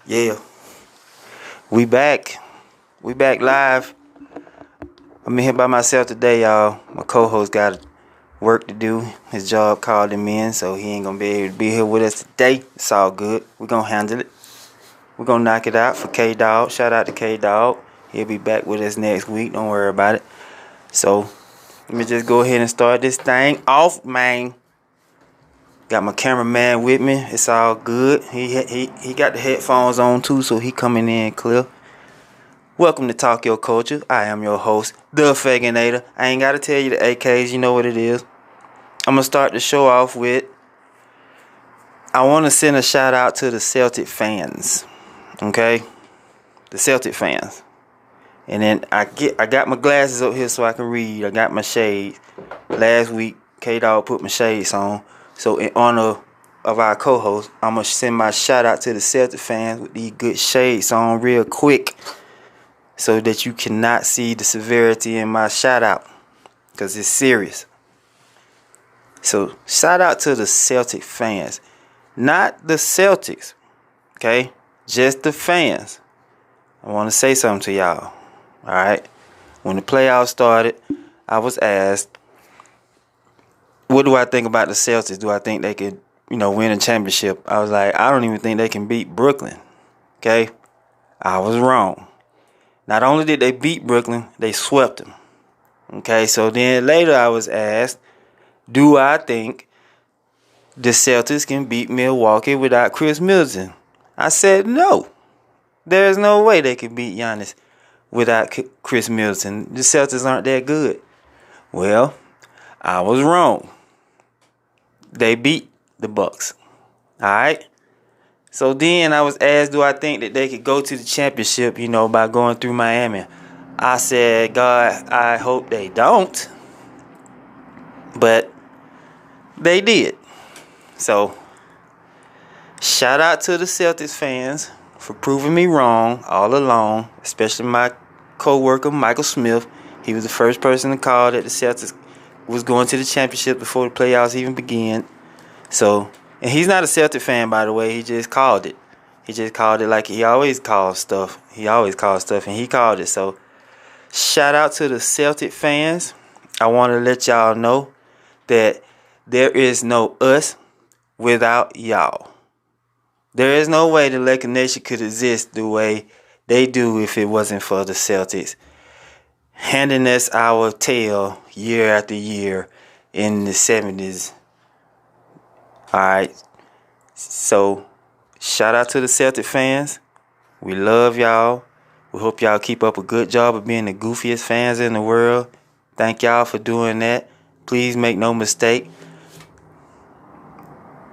Yeah, we back. We back live. I'm in here by myself today, y'all. My co-host got work to do. His job called him in, so he ain't gonna be able to be here with us today. It's all good. We're gonna handle it. We're gonna knock it out for K-Dog. Shout out to K-Dog. He'll be back with us next week. Don't worry about it. So, let me just go ahead and start this thing off, man. Got my cameraman with me. It's all good. He got the headphones on too, so he coming in clear. Welcome to Talk Your Culture. I am your host, The Faginator. I ain't got to tell you the AKs, you know what it is. I'm going to start the show off with, I want to send a shout out to the Celtic fans. Okay? The Celtic fans. And then I got my glasses up here so I can read. I got my shades. Last week, K-Dog put my shades on. So in honor of our co-host, I'm going to send my shout out to the Celtic fans with these good shades on real quick, so that you cannot see the severity in my shout out, because it's serious. So shout out to the Celtic fans, not the Celtics, okay? Just the fans. I want to say something to y'all. All right. When the playoffs started, I was asked, what do I think about the Celtics? Do I think they could, win a championship? I was like, I don't even think they can beat Brooklyn. Okay? I was wrong. Not only did they beat Brooklyn, they swept them. Okay, so then later I was asked, do I think the Celtics can beat Milwaukee without Chris Middleton? I said no. There's no way they can beat Giannis without Chris Middleton. The Celtics aren't that good. Well, I was wrong. They beat the Bucks. All right? So then I was asked, do I think that they could go to the championship, by going through Miami? I said, God, I hope they don't. But they did. So, shout out to the Celtics fans for proving me wrong all along, especially my co-worker, Michael Smith. He was the first person to call that the Celtics was going to the championship before the playoffs even began. So, and he's not a Celtic fan, by the way. He just called it. He just called it like he always calls stuff. And he called it. So, shout out to the Celtic fans. I want to let y'all know that there is no us without y'all. There is no way the Laker Nation could exist the way they do if it wasn't for the Celtics handing us our tail year after year in the 70s. Alright, so shout out to the Celtic fans. We love y'all. We hope y'all keep up a good job of being the goofiest fans in the world. Thank y'all for doing that. Please make no mistake.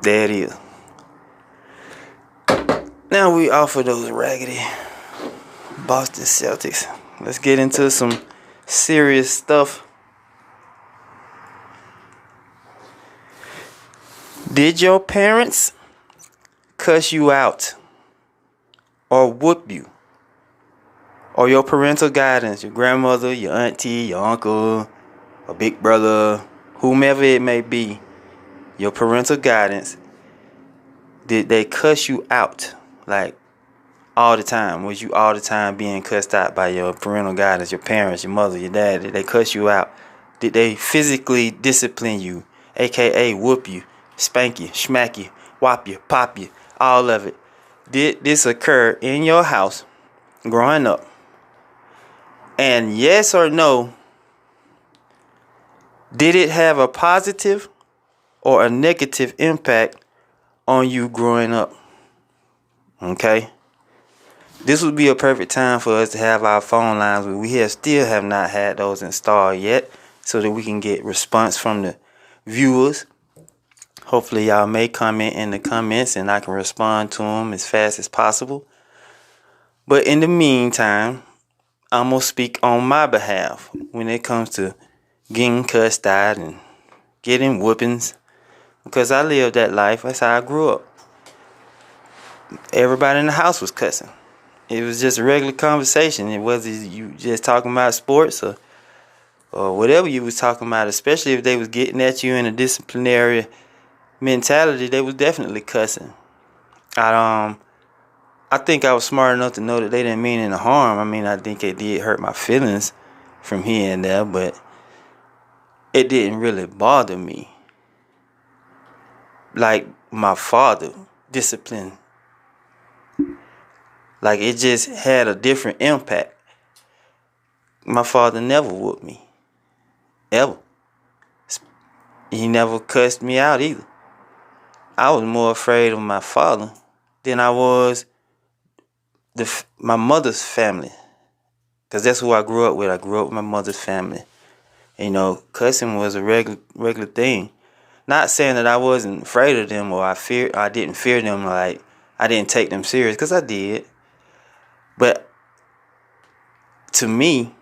There it is. Now we off of those raggedy Boston Celtics. Let's get into some serious stuff. Did your parents cuss you out or whoop you? Or your parental guidance, your grandmother, your auntie, your uncle, a big brother, whomever it may be, your parental guidance, did they cuss you out? Like, all the time? Was you all the time being cussed out by your parental guidance, your parents, your mother, your dad? Did they cuss you out? Did they physically discipline you, aka whoop you, spank you, smack you, whop you, pop you, all of it? Did this occur in your house growing up? And yes or no, did it have a positive or a negative impact on you growing up? Okay? This would be a perfect time for us to have our phone lines, but we still have not had those installed yet, so that we can get response from the viewers. Hopefully y'all may comment in the comments and I can respond to them as fast as possible. But in the meantime, I'm going to speak on my behalf when it comes to getting cussed out and getting whoopings, because I lived that life. That's how I grew up. Everybody in the house was cussing. It was just a regular conversation. It wasn't you just talking about sports or whatever you was talking about, especially if they was getting at you in a disciplinary mentality. They was definitely cussing. I think I was smart enough to know that they didn't mean any harm. I mean, I think it did hurt my feelings from here and there, but it didn't really bother me like my father discipline. Like, it just had a different impact. My father never whooped me, ever. He never cussed me out either. I was more afraid of my father than I was my mother's family, because that's who I grew up with. I grew up with my mother's family. You know, cussing was a regular thing. Not saying that I wasn't afraid of them, or I didn't fear them, like I didn't take them serious, because I did. But to me,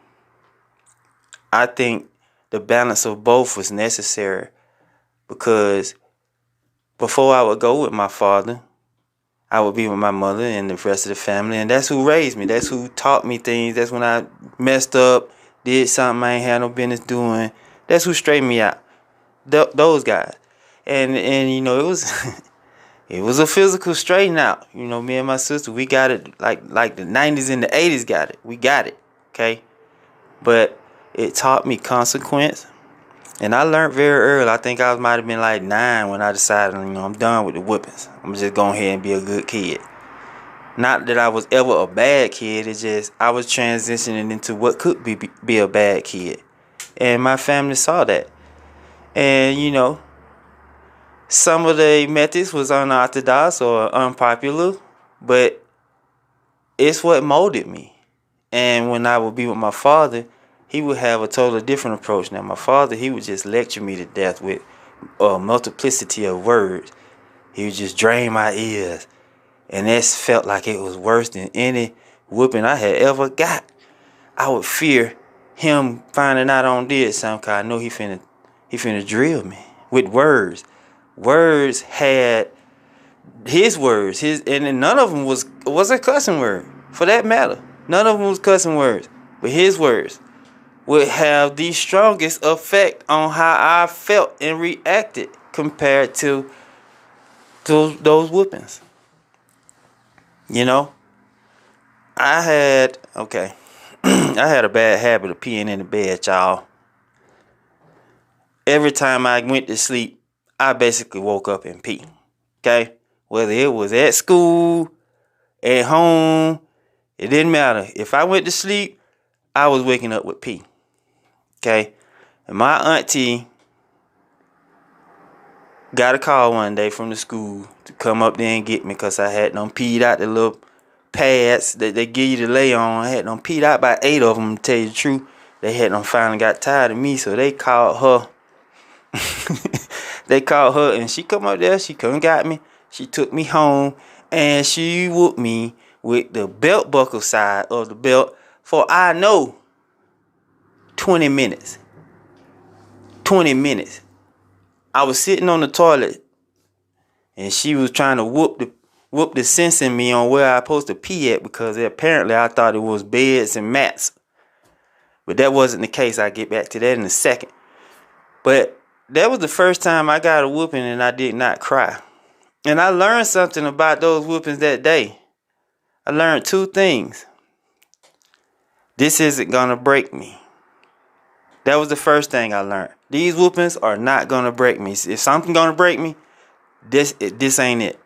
I think the balance of both was necessary, because before I would go with my father, I would be with my mother and the rest of the family, and that's who raised me. That's who taught me things. That's when I messed up, did something I ain't had no business doing. That's who straightened me out. Those guys, and you know, it was it was a physical straighten out. You know, me and my sister, we got it like the 90s and the 80s got it. We got it, okay? But it taught me consequence. And I learned very early. I think I might have been like 9 when I decided, you know, I'm done with the whippings. I'm just going ahead and be a good kid. Not that I was ever a bad kid. It's just I was transitioning into what could be a bad kid. And my family saw that. And, you know, some of the methods was unorthodox or unpopular, but it's what molded me. And when I would be with my father, he would have a totally different approach. Now, my father, he would just lecture me to death with a multiplicity of words. He would just drain my ears. And that felt like it was worse than any whooping I had ever got. I would fear him finding out on did something, because I know he finna drill me with words. Words had his words, and none of them was a cussing word, for that matter. None of them was cussing words, but his words would have the strongest effect on how I felt and reacted compared to those whoopings. You know, I had a bad habit of peeing in the bed, y'all. Every time I went to sleep, I basically woke up and pee. Okay? Whether it was at school, at home, it didn't matter. If I went to sleep, I was waking up with pee. Okay? And my auntie got a call one day from the school to come up there and get me, because I had them peed out the little pads that they give you to lay on. I had them peed out by 8 of them, to tell you the truth. They had them finally got tired of me, so they called her. They called her, and she come up there. She come and got me. She took me home, and she whooped me with the belt buckle side of the belt for, I know, 20 minutes. 20 minutes. I was sitting on the toilet, and she was trying to whoop the sense in me on where I supposed to pee at, because apparently I thought it was beds and mats. But that wasn't the case. I'll get back to that in a second. But that was the first time I got a whooping and I did not cry. And I learned something about those whoopings that day. I learned 2 things. This isn't gonna break me. That was the first thing I learned. These whoopings are not gonna break me. If something's gonna break me, this ain't it.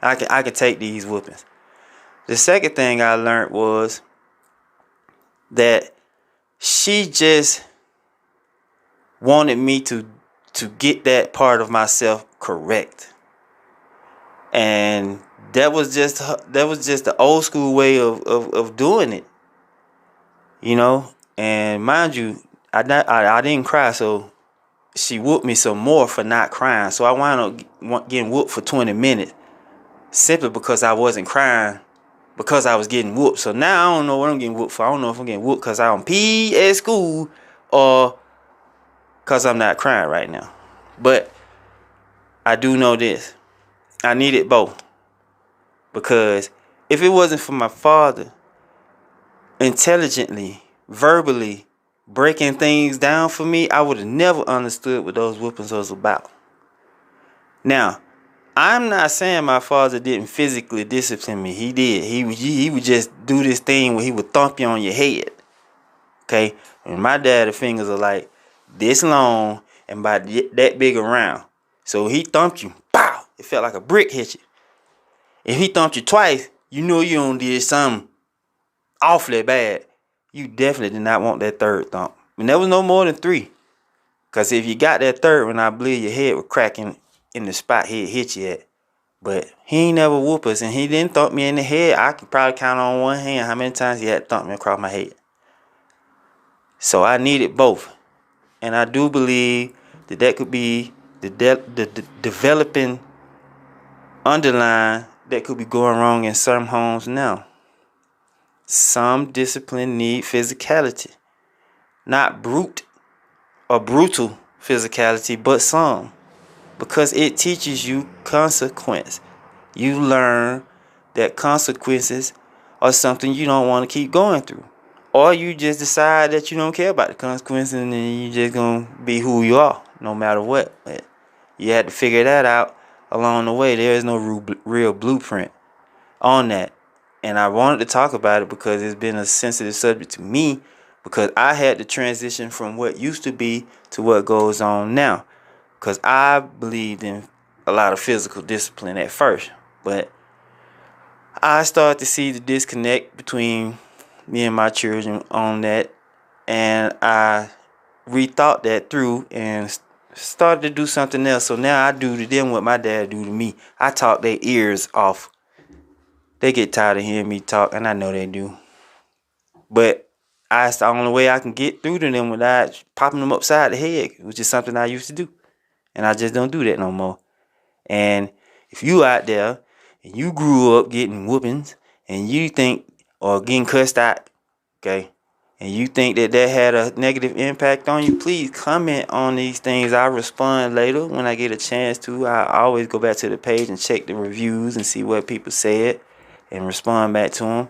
I can take these whoopings. The second thing I learned was that she just wanted me to get that part of myself correct. And that was just the old school way of doing it. You know? And mind you, I didn't cry, so she whooped me some more for not crying. So I wound up getting whooped for 20 minutes simply because I wasn't crying, because I was getting whooped. So now I don't know what I'm getting whooped for. I don't know if I'm getting whooped because I don't pee at school or because I'm not crying right now. But I do know this. I needed both. Because if it wasn't for my father intelligently, verbally breaking things down for me, I would have never understood what those whoopings was about. Now, I'm not saying my father didn't physically discipline me. He did. He would just do this thing where he would thump you on your head. Okay? And my dad's fingers are like this long and about that big around. So he thumped you. Pow! It felt like a brick hit you. If he thumped you twice, you know you done did something awfully bad. You definitely did not want that third thump. And there was no more than 3. Because if you got that third one, I believe your head would crack in the spot he'd hit you at. But he ain't never whoop us, and he didn't thump me in the head. I can probably count on one hand how many times he had to thump me across my head. So I needed both. And I do believe that could be the developing underline that could be going wrong in some homes now. Some discipline need physicality. Not brute or brutal physicality, but some. Because it teaches you consequence. You learn that consequences are something you don't want to keep going through. Or you just decide that you don't care about the consequences and then you just going to be who you are, no matter what. But you had to figure that out along the way. There is no real blueprint on that. And I wanted to talk about it because it's been a sensitive subject to me, because I had to transition from what used to be to what goes on now. Because I believed in a lot of physical discipline at first. But I started to see the disconnect between me and my children on that. And I rethought that through and started to do something else. So now I do to them what my dad do to me. I talk their ears off. They get tired of hearing me talk, and I know they do. But it's the only way I can get through to them without popping them upside the head, which is something I used to do. And I just don't do that no more. And if you out there and you grew up getting whoopings and you think, or getting cussed out, okay, and you think that had a negative impact on you, please comment on these things. I'll respond later when I get a chance to. I always go back to the page and check the reviews and see what people said and respond back to them.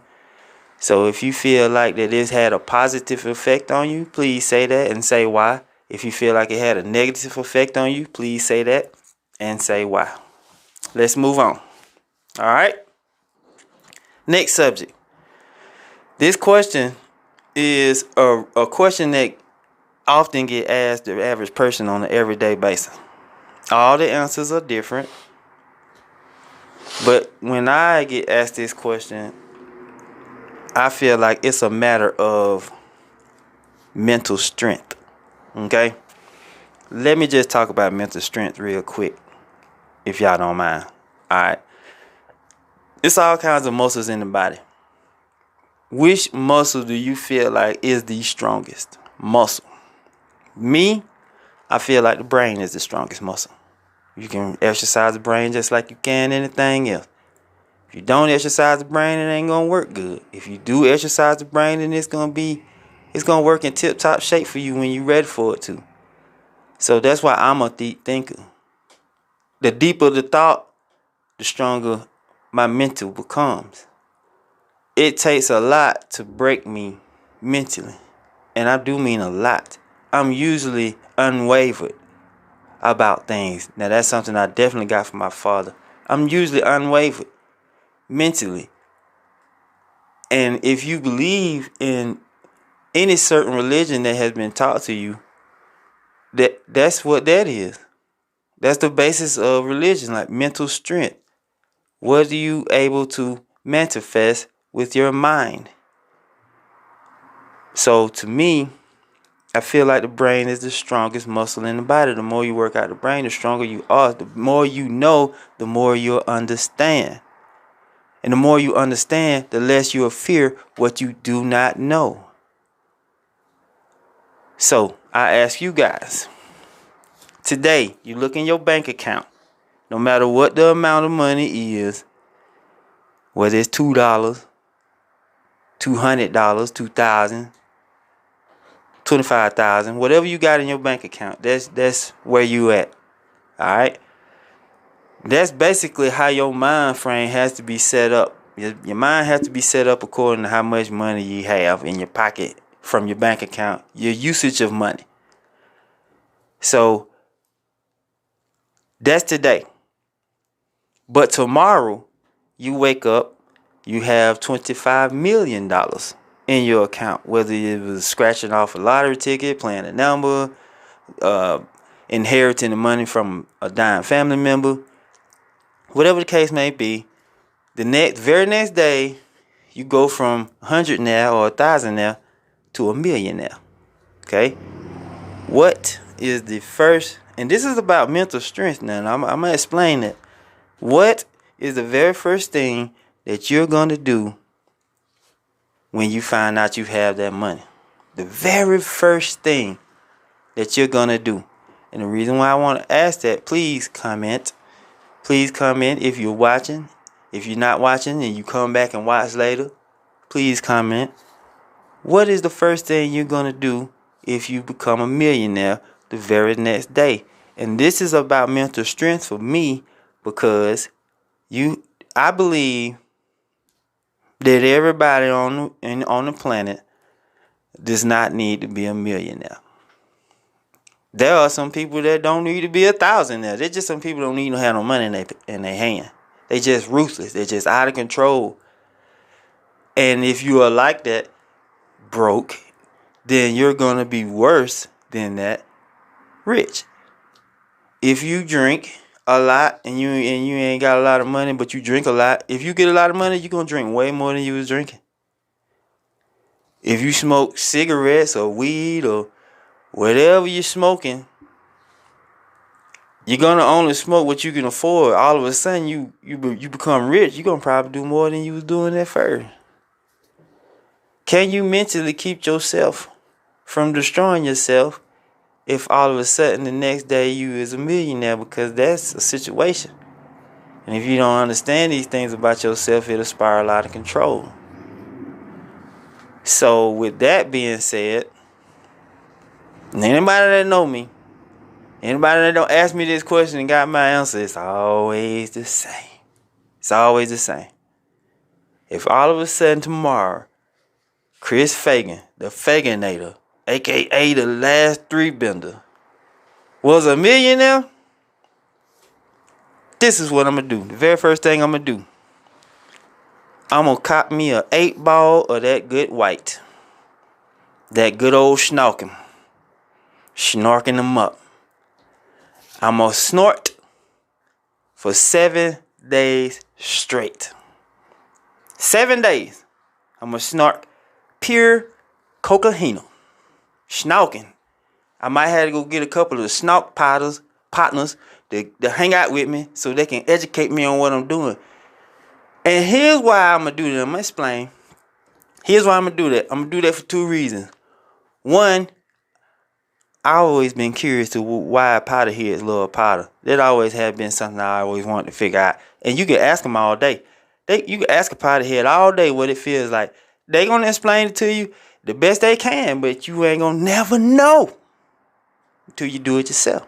So if you feel like that this had a positive effect on you, please say that and say why. If you feel like it had a negative effect on you, please say that and say why. Let's move on. All right. Next subject. This question is a question that often get asked the average person on an everyday basis. All the answers are different. But when I get asked this question, I feel like it's a matter of mental strength. Okay? Let me just talk about mental strength real quick, if y'all don't mind. Alright. It's all kinds of muscles in the body. Which muscle do you feel like is the strongest muscle? Me, I feel like the brain is the strongest muscle. You can exercise the brain just like you can anything else. If you don't exercise the brain, it ain't gonna work good. If you do exercise the brain, then it's gonna work in tip-top shape for you when you're ready for it to. So that's why I'm a deep thinker. The deeper the thought, the stronger my mental becomes. It takes a lot to break me mentally. And I do mean a lot. I'm usually unwavered about things. Now that's something I definitely got from my father. I'm usually unwavered mentally. And if you believe in any certain religion that has been taught to you, that's what that is. That's the basis of religion, like mental strength. What are you able to manifest with your mind? So to me, I feel like the brain is the strongest muscle in the body. The more you work out the brain, the stronger you are. The more you know, the more you'll understand. And the more you understand, the less you'll fear what you do not know. So I ask you guys, today, you look in your bank account, no matter what the amount of money is, whether it's $2, $200, $2,000, $25,000, whatever you got in your bank account, that's where you at. All right. That's basically how your mind frame has to be set up. Your mind has to be set up according to how much money you have in your pocket from your bank account, your usage of money. So that's today. But tomorrow, you wake up, you have $25 million in your account, whether it was scratching off a lottery ticket, playing a number, uh, inheriting the money from a dying family member, whatever the case may be. The very next day, you go from 100 now or 1,000 now to a million now. Okay? What is the first, and this is about mental strength now, and I'm going to explain it. What is the very first thing that you're going to do when you find out you have that money? The very first thing that you're going to do. And the reason why I want to ask that, please comment. Please comment if you're watching. If you're not watching and you come back and watch later, please comment. What is the first thing you're going to do if you become a millionaire the very next day? And this is about mental strength for me, because I believe that everybody on the planet does not need to be a millionaire. There are some people that don't need to be 1,000 now. There's just some people don't need to have no money in their hand. They just ruthless. They're just out of control. And if you are like that, broke, then you're going to be worse than that, rich. If you drink a lot and you ain't got a lot of money, but you drink a lot, if you get a lot of money, you're going to drink way more than you was drinking. If you smoke cigarettes or weed or whatever you're smoking, you're going to only smoke what you can afford. All of a sudden, you become rich. You're going to probably do more than you was doing at first. Can you mentally keep yourself from destroying yourself if all of a sudden the next day you is a millionaire? Because that's a situation. And if you don't understand these things about yourself, it'll spiral out of control. So with that being said, anybody that know me, anybody that don't ask me this question and got my answer, it's always the same. It's always the same. If all of a sudden tomorrow, Chris Fagan, the Faganator, aka the last three bender, was a millionaire, this is what I'm going to do. The very first thing I'm going to do, I'm going to cop me a 8-ball of that good white. That good old snorking. Snorking them up. I'm going to snort for 7 days straight. 7 days. I'm going to snort pure cocaine. Snorking. I might have to go get a couple of snark partners to hang out with me so they can educate me on what I'm doing. And here's why I'm going to do that. I'm going to explain. Here's why I'm going to do that. I'm going to do that for 2 reasons. One, I always been curious to why powder heads love powder. That always has been something I always wanted to figure out. And you can ask them all day. You can ask a powder head all day what it feels like. They going to explain it to you the best they can, but you ain't going to never know until you do it yourself.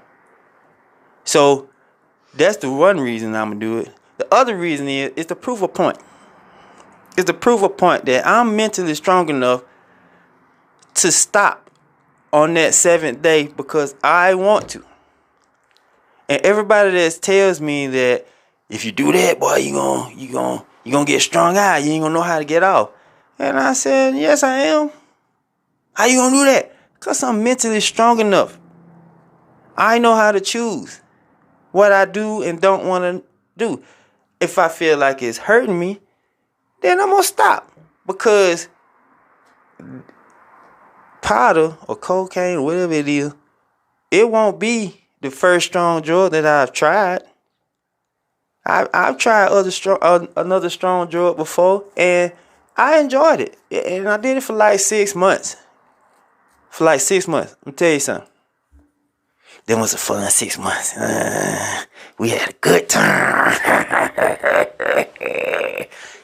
So that's the one reason I'm going to do it. The other reason is it's the proof of point. It's the proof of point that I'm mentally strong enough to stop on that 7th day because I want to. And everybody that tells me that if you do that, boy, you gonna get strung out. You ain't gonna know how to get off. And I said, yes, I am. How you gonna do that? Because I'm mentally strong enough. I know how to choose what I do and don't want to do. If I feel like it's hurting me, then I'm going to stop. Because powder or cocaine or whatever it is, it won't be the first strong drug that I've tried. I've tried another strong drug before, and I enjoyed it. And I did it for like 6 months. Let me tell you something. Them was a fun 6 months. We had a good time.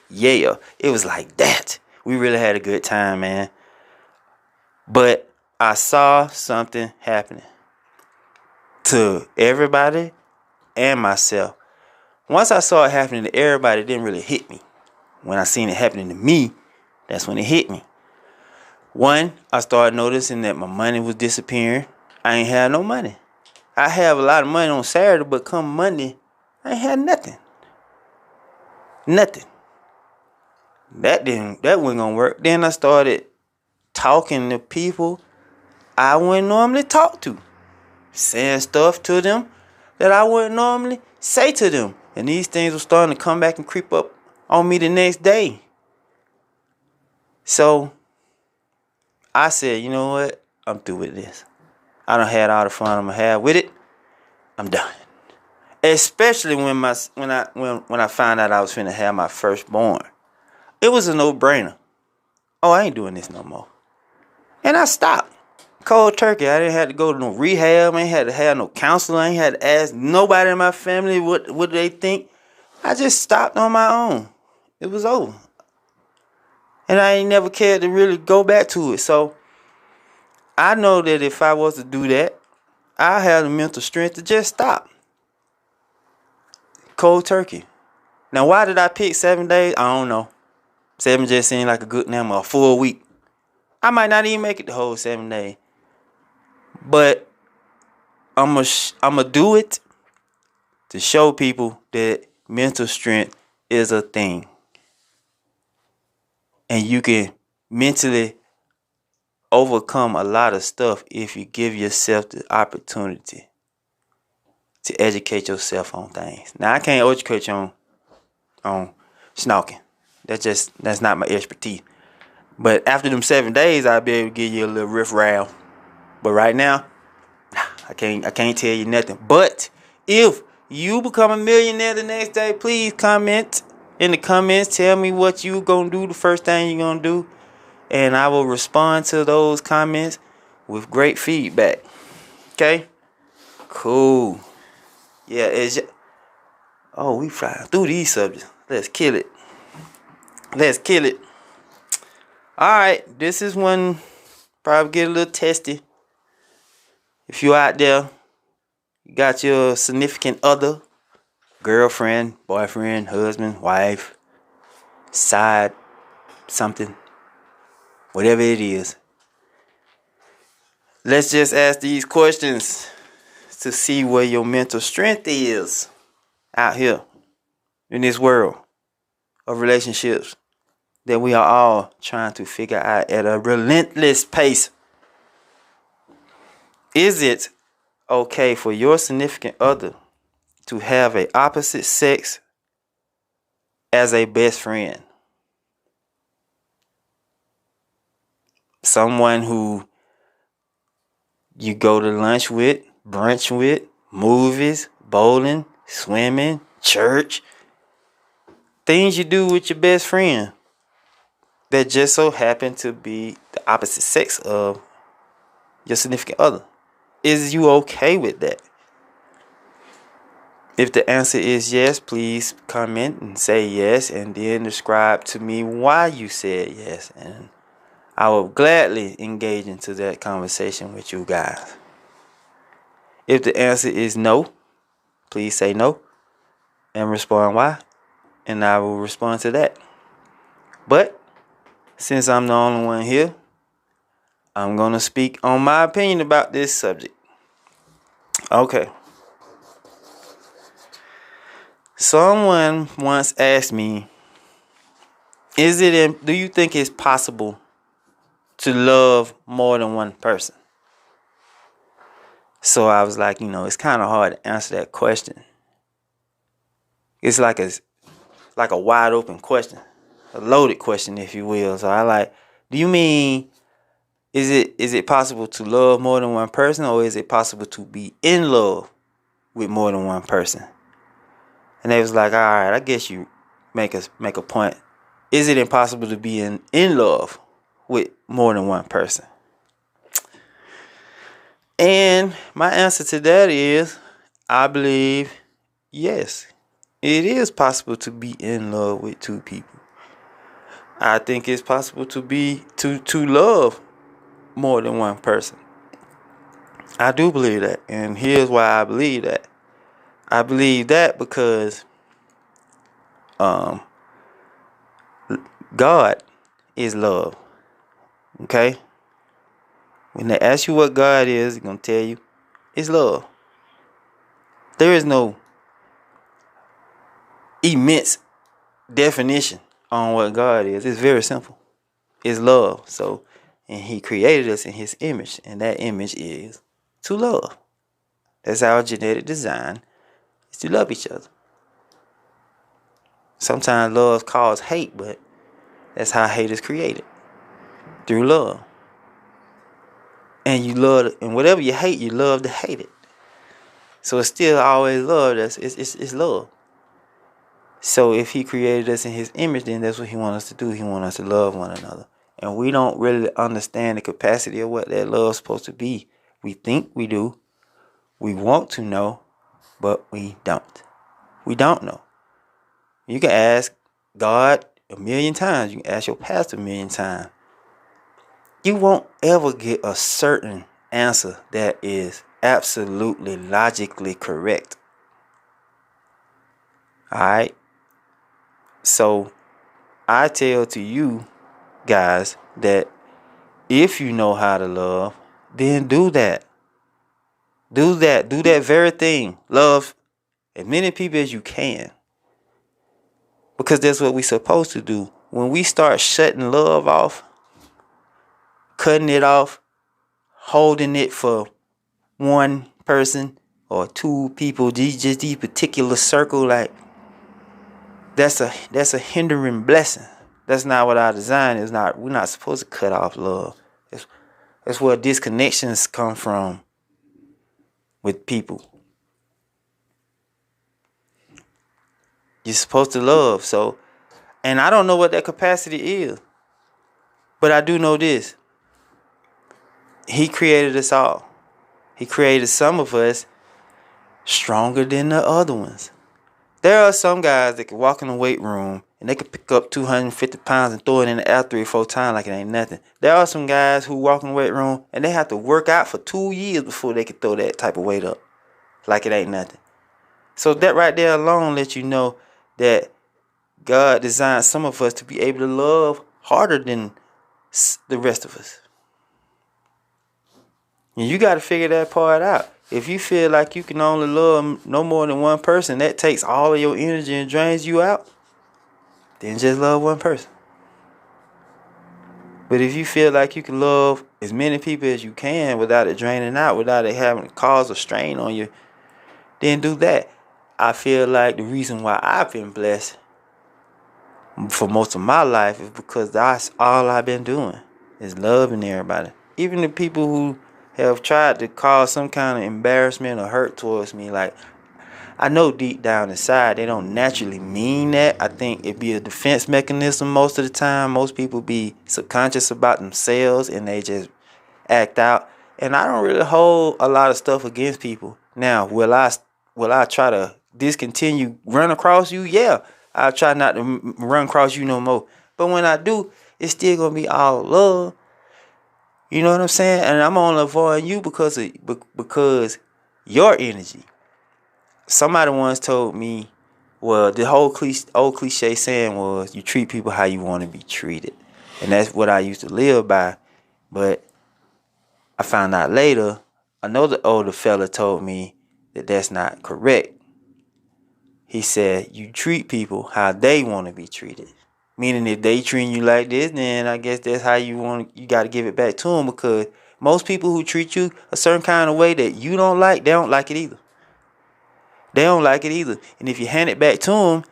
Yeah, it was like that. We really had a good time, man. But I saw something happening to everybody and myself. Once I saw it happening to everybody, it didn't really hit me. When I seen it happening to me, that's when it hit me. One, I started noticing that my money was disappearing. I ain't had no money. I have a lot of money on Saturday, but come Monday, I ain't had nothing. Nothing. That wasn't gonna work. Then I started talking to people I wouldn't normally talk to, saying stuff to them that I wouldn't normally say to them. And these things were starting to come back and creep up on me the next day. So I said, you know what? I'm through with this. I done had all the fun I'm gonna have with it. I'm done. Especially when I found out I was finna have my firstborn. It was a no-brainer. Oh, I ain't doing this no more. And I stopped. Cold turkey. I didn't have to go to no rehab. I ain't had to have no counselor. I ain't had to ask nobody in my family what they think. I just stopped on my own. It was over. And I ain't never cared to really go back to it. So I know that if I was to do that, I have the mental strength to just stop. Cold turkey. Now, why did I pick 7 days? I don't know. 7 just seemed like a good number, a full week. I might not even make it the whole 7 days. But I'm gonna do it to show people that mental strength is a thing. And you can mentally overcome a lot of stuff if you give yourself the opportunity to educate yourself on things. Now, I can't educate you on snorkeling. That's not my expertise. But after them 7 days, I'll be able to give you a little riff-raff. But right now, I can't tell you nothing. But if you become a millionaire the next day, please comment in the comments. Tell me what you gonna do, the first thing you gonna do. And I will respond to those comments with great feedback. Okay? Cool. Yeah, we flying through these subjects. Let's kill it. Alright, this is one probably get a little testy. If you out there, you got your significant other, girlfriend, boyfriend, husband, wife, side, something, whatever it is. Let's just ask these questions to see where your mental strength is out here in this world of relationships that we are all trying to figure out at a relentless pace. Is it okay for your significant other to have an opposite sex as a best friend? Someone who you go to lunch with, brunch with, movies, bowling, swimming, church. Things you do with your best friend that just so happen to be the opposite sex of your significant other. Is you okay with that? If the answer is yes, please comment and say yes, and then describe to me why you said yes, and I will gladly engage into that conversation with you guys. If the answer is no, please say no and respond why, and I will respond to that. But since I'm the only one here, I'm going to speak on my opinion about this subject. Okay. Someone once asked me, do you think it's possible to love more than one person? So I was like, it's kind of hard to answer that question. It's like a wide open question, a loaded question, if you will. So do you mean, is it possible to love more than one person, or is it possible to be in love with more than one person? And they was like, all right, I guess you make a point. Is it impossible to be in love with more than one person? And my answer to that is, I believe, yes, it is possible to be in love with two people. I think it's possible to love more than one person. I do believe that. And here's why I believe that. I believe that because God is love. Okay? When they ask you what God is, He's going to tell you it's love. There is no immense definition on what God is. It's very simple. It's love. So, and he created us in his image, and that image is to love. That's our genetic design, is to love each other. Sometimes love causes hate, but that's how hate is created, through love. And you love, and whatever you hate, you love to hate it. So it's still always love. It's love. So if he created us in his image, then that's what he wants us to do. He wants us to love one another. And we don't really understand the capacity of what that love is supposed to be. We think we do. We want to know, but we don't. We don't know. You can ask God a million times. You can ask your pastor a million times. You won't ever get a certain answer that is absolutely logically correct. Alright? So I tell to you guys that if you know how to love, then do that. Do that. Do that very thing. Love as many people as you can. Because that's what we're supposed to do. When we start shutting love off, cutting it off, holding it for one person or two people, just these particular circle, like that's a hindering blessing. That's not what our design is. We're not supposed to cut off love. That's where disconnections come from with people. You're supposed to love. So, and I don't know what that capacity is, but I do know this. He created us all. He created some of us stronger than the other ones. There are some guys that can walk in the weight room and they can pick up 250 pounds and throw it in the air 3 or 4 times like it ain't nothing. There are some guys who walk in the weight room and they have to work out for 2 years before they can throw that type of weight up like it ain't nothing. So that right there alone lets you know that God designed some of us to be able to love harder than the rest of us. And you got to figure that part out. If you feel like you can only love no more than one person, that takes all of your energy and drains you out, then just love one person. But if you feel like you can love as many people as you can without it draining out, without it having to cause a strain on you, then do that. I feel like the reason why I've been blessed for most of my life is because that's all I've been doing is loving everybody. Even the people who have tried to cause some kind of embarrassment or hurt towards me, like, I know deep down inside they don't naturally mean that. I think it be a defense mechanism most of the time. Most people be subconscious about themselves and they just act out. And I don't really hold a lot of stuff against people. Now, will I try to discontinue run across you? Yeah, I'll try not to run across you no more. But when I do, it's still gonna be all love. You know what I'm saying? And I'm only avoiding you because your energy. Somebody once told me, well, the whole old cliche saying was, you treat people how you want to be treated. And that's what I used to live by. But I found out later, another older fella told me that that's not correct. He said, you treat people how they want to be treated. Meaning if they treat you like this, then I guess that's how you got to give it back to them, because most people who treat you a certain kind of way that you don't like, they don't like it either. They don't like it either. And if you hand it back to them,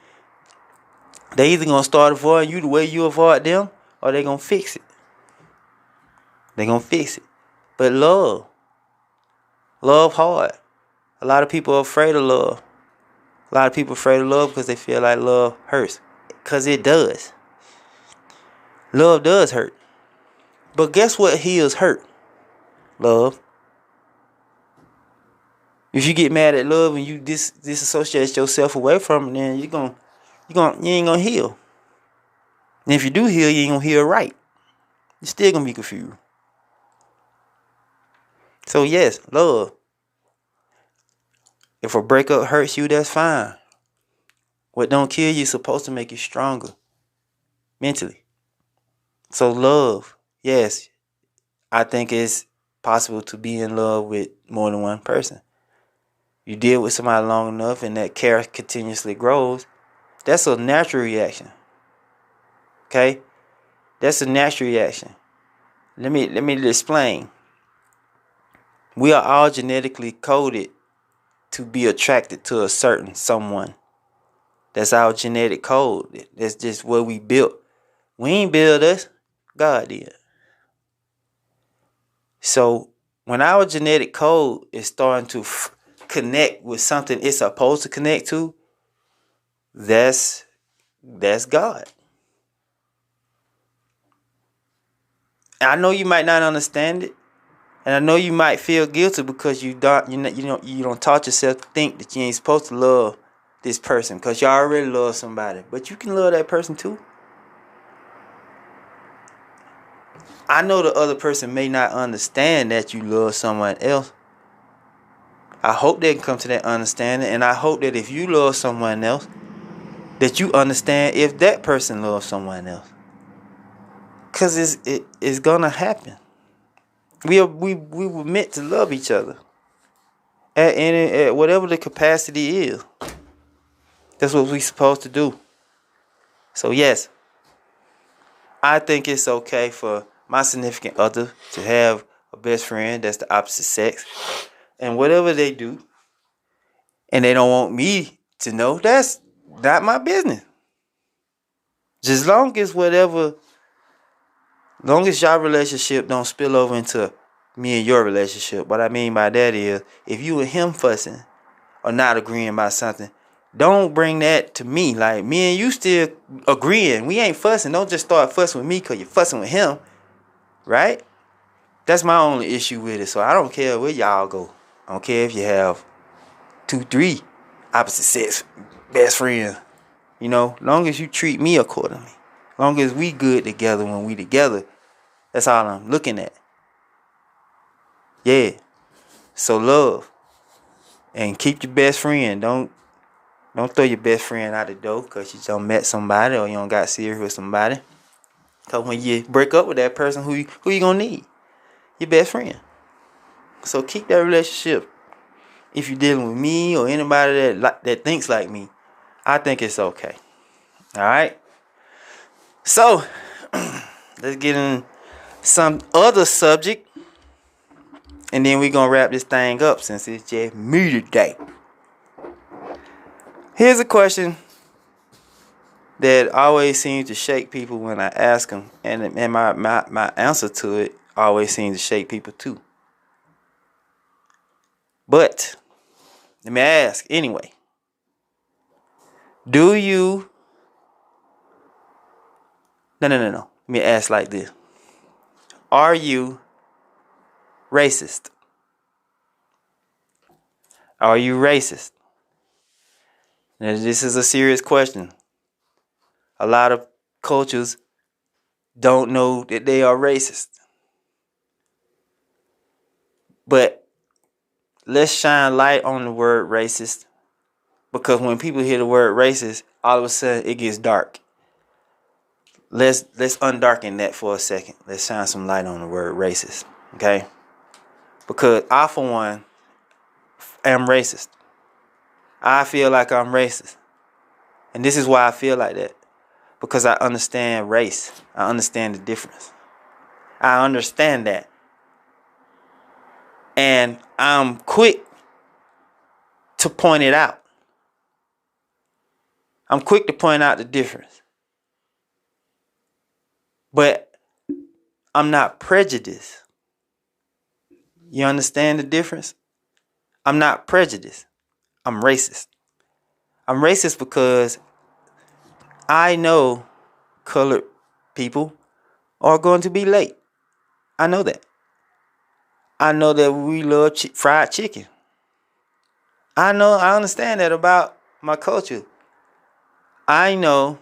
they either going to start avoiding you the way you avoid them, or they going to fix it. They going to fix it. But love hard. A lot of people are afraid of love. A lot of people are afraid of love because they feel like love hurts. Because it does. Love does hurt. But guess what heals hurt? Love. If you get mad at love and you disassociate yourself away from it, then you ain't gonna heal. And if you do heal, you ain't gonna heal right. You're still gonna be confused. So yes, love. If a breakup hurts you, that's fine. What don't kill you is supposed to make you stronger mentally. So love, yes, I think it's possible to be in love with more than one person. You deal with somebody long enough and that care continuously grows, That's a natural reaction. Okay? That's a natural reaction. Let me explain. We are all genetically coded to be attracted to a certain someone. That's our genetic code. That's just what we built. We ain't build us. God did. So when our genetic code is starting to connect with something it's supposed to connect to, that's God. And I know you might not understand it, and I know you might feel guilty because you don't taught yourself to think that you ain't supposed to love this person because you already love somebody, but you can love that person too. I know the other person may not understand that you love someone else. I hope they can come to that understanding, and I hope that if you love someone else, that you understand if that person loves someone else. Cause it's gonna happen. We were meant to love each other at whatever the capacity is. That's what we supposed to do. So yes, I think it's okay for my significant other to have a best friend that's the opposite sex, and whatever they do, and they don't want me to know, that's not my business. Just long as y'all relationship don't spill over into me and your relationship. What I mean by that is, if you and him fussing or not agreeing about something, don't bring that to me. Like, me and you still agreeing. We ain't fussing. Don't just start fussing with me because you're fussing with him. Right? That's my only issue with it. So I don't care where y'all go. I don't care if you have 2, 3 opposite sex best friends. Long as you treat me accordingly. Long as we good together when we together. That's all I'm looking at. Yeah. So love. And keep your best friend. Don't throw your best friend out the door because you just met somebody or you don't got serious with somebody. Because when you break up with that person, who you gonna need? Your best friend. So keep that relationship. If you're dealing with me or anybody that thinks like me, I think it's okay. All right. So let's get in some other subject, and then we're gonna wrap this thing up since it's just me today. Here's a question that always seems to shake people when I ask them, and my answer to it always seems to shake people too. But let me ask anyway. Do you... No. Let me ask like this. Are you racist? Are you racist? Now, this is a serious question. A lot of cultures don't know that they are racist. But let's shine light on the word racist, because when people hear the word racist, all of a sudden it gets dark. Let's undarken that for a second. Let's shine some light on the word racist, okay? Because I, for one, am racist. I feel like I'm racist. And this is why I feel like that. Because I understand race. I understand the difference. I understand that. And I'm quick to point it out. I'm quick to point out the difference. But I'm not prejudiced. You understand the difference? I'm not prejudiced. I'm racist. I'm racist because I know colored people are going to be late. I know that. I know that we love fried chicken. I understand that about my culture. I know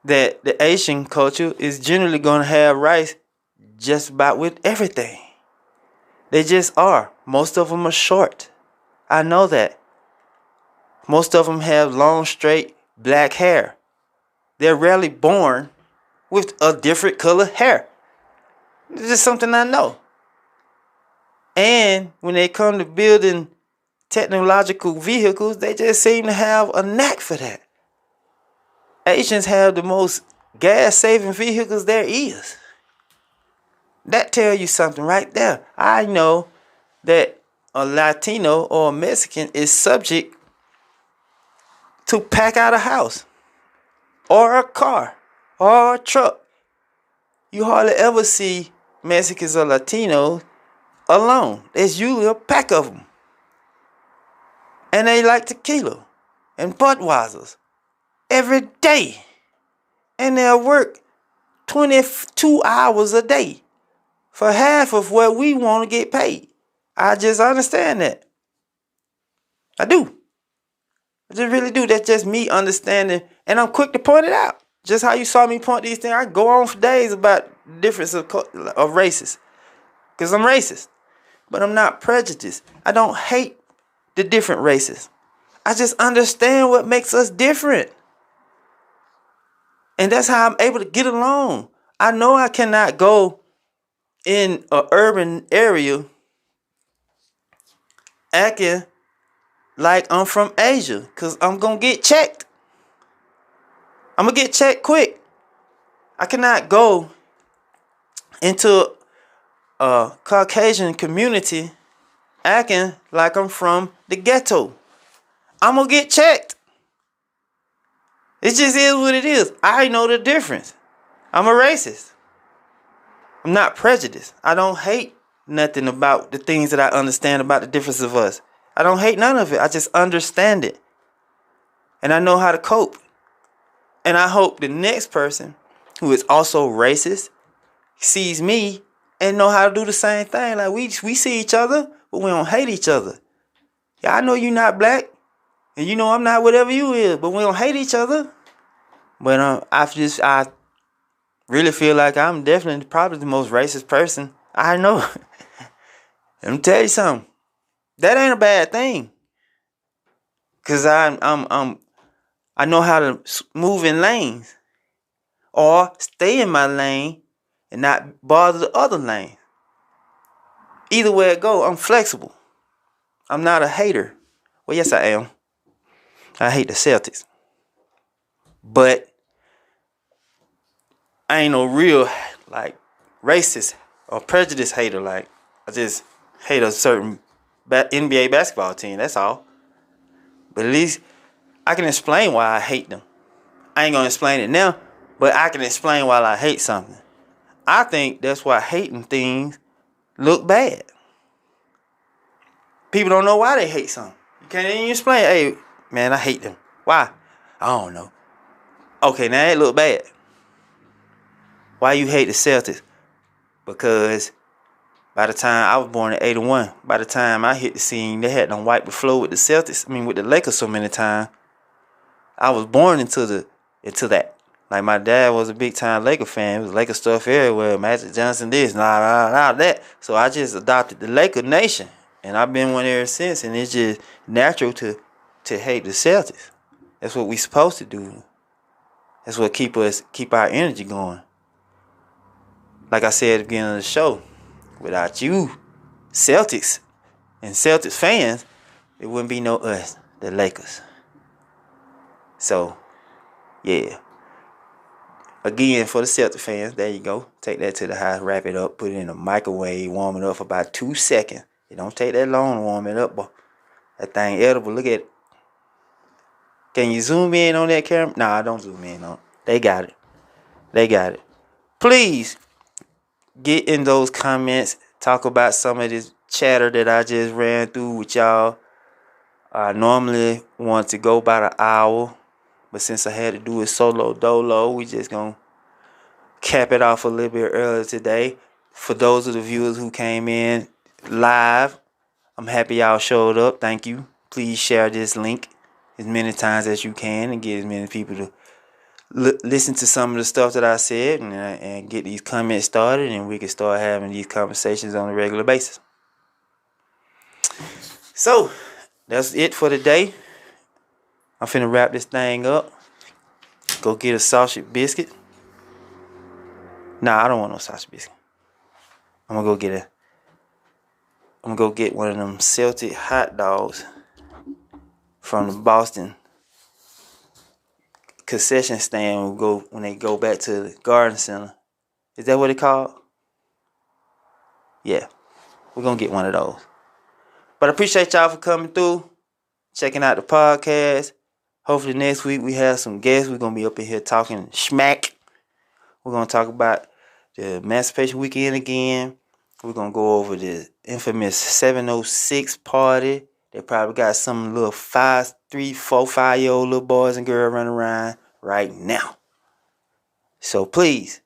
that the Asian culture is generally going to have rice just about with everything. They just are. Most of them are short. I know that. Most of them have long, straight, black hair. They're rarely born with a different color hair. It's just something I know. And when they come to building technological vehicles, they just seem to have a knack for that. Asians have the most gas-saving vehicles there is. That tells you something right there. I know that a Latino or a Mexican is subject to pack out a house or a car or a truck. You hardly ever see Mexicans or Latinos alone. There's usually a pack of them. And they like tequila and Budweisers every day. And they'll work 22 hours a day for half of what we want to get paid. I just understand that. I do. I just really do. That's just me understanding. And I'm quick to point it out. Just how you saw me point these things. I go on for days about the difference of races. Because I'm racist. But I'm not prejudiced. I don't hate the different races. I just understand what makes us different. And that's how I'm able to get along. I know I cannot go in an urban area acting like I'm from Asia, because I'm going to get checked. I'm going to get checked quick. I cannot go into a Caucasian community acting like I'm from the ghetto. I'm going to get checked. It just is what it is. I know the difference. I'm a racist. I'm not prejudiced. I don't hate nothing about the things that I understand about the difference of us. I don't hate none of it. I just understand it. And I know how to cope. And I hope the next person who is also racist sees me and know how to do the same thing. Like we see each other, but we don't hate each other. Yeah, I know you're not black. And you know I'm not whatever you is, but we don't hate each other. But I really feel like I'm definitely probably the most racist person I know. Let me tell you something. That ain't a bad thing. Cause I know how to move in lanes, or stay in my lane and not bother the other lane. Either way it go, I'm flexible. I'm not a hater. Well, yes I am. I hate the Celtics. But I ain't no real like racist or prejudice hater. Like I just hate a certain NBA basketball team. That's all. But at least I can explain why I hate them. I ain't gonna explain it now, but I can explain why I hate something. I think that's why hating things look bad. People don't know why they hate something. You can't even explain. Hey, man, I hate them. Why? I don't know. Okay, now it look bad. Why you hate the Celtics? Because by the time I was born in '81, by the time I hit the scene, they had done wiped the floor with the Celtics. With the Lakers so many times. I was born into that. Like my dad was a big time Laker fan. It was Laker stuff everywhere. Magic Johnson this, that. So I just adopted the Laker nation. And I've been one ever since. And it's just natural to hate the Celtics. That's what we supposed to do. That's what keep our energy going. Like I said at the beginning of the show, without you, Celtics and Celtics fans, it wouldn't be no us, the Lakers. So, yeah. Again, for the Celtics fans, there you go. Take that to the house, wrap it up, put it in a microwave, warm it up for about 2 seconds. It don't take that long to warm it up, but that thing edible. Look at it. Can you zoom in on that camera? Nah, don't zoom in on it. They got it. Please get in those comments. Talk about some of this chatter that I just ran through with y'all. I normally want to go about an hour, but since I had to do it solo dolo, we just gonna cap it off a little bit earlier today. For those of the viewers who came in live, I'm happy y'all showed up. Thank you. Please share this link as many times as you can and get as many people to listen to some of the stuff that I said and get these comments started, and we can start having these conversations on a regular basis. So, that's it for today. I'm finna wrap this thing up. Go get a sausage biscuit. Nah, I don't want no sausage biscuit. I'm gonna go get one of them Celtic hot dogs from the Boston concession stand when they go back to the garden center. Is that what it called? Yeah, we're gonna get one of those. But I appreciate y'all for coming through, checking out the podcast. Hopefully next week we have some guests. We're gonna be up in here talking smack. We're gonna talk about the Emancipation Weekend again. We're gonna go over the infamous 706 party. They probably got some little 3, 4, 5-year-old little boys and girls running around right now. So please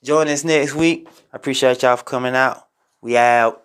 join us next week. I appreciate y'all for coming out. We out.